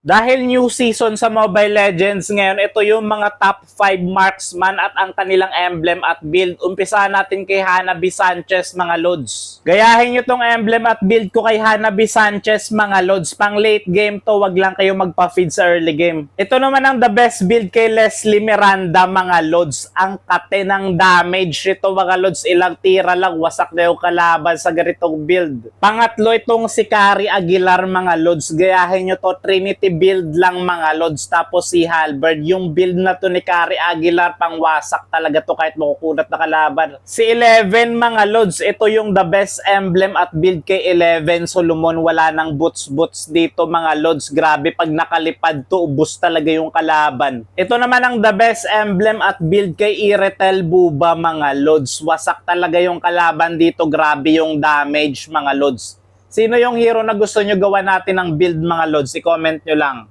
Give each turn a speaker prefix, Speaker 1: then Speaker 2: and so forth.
Speaker 1: Dahil new season sa Mobile Legends ngayon, ito yung mga top 5 marksman at ang kanilang emblem at build. Umpisahan natin kay Hanabi Sanchez, mga lods. Gayahin nyo tong emblem at build ko kay Hanabi Sanchez, mga lods. Pang late game to, wag lang kayo magpa-feed sa early game. Ito naman ang the best build kay Leslie Miranda, mga lods. Ang kate ng damage ito, mga lods. Ilang tira lang, wasak na yung kalaban sa ganitong build. Pangatlo itong si Kari Aguilar, mga lods. Gayahin nyo to, Trinity build lang, mga lods. Tapos si Halberd, yung build na to ni Kari Aguilar, pangwasak talaga to kahit makukunat na kalaban. Si 11, mga lods, ito yung the best emblem at build kay 11 Solomon. Wala nang boots dito, mga lods. Grabe, pag nakalipad to, ubos talaga yung kalaban. Ito naman ang the best emblem at build kay Iretel Buba, mga lods. Wasak talaga yung kalaban dito. Grabe yung damage, mga lods. Sino yung hero na gusto nyo gawa natin ng build, mga lods? I-comment nyo lang.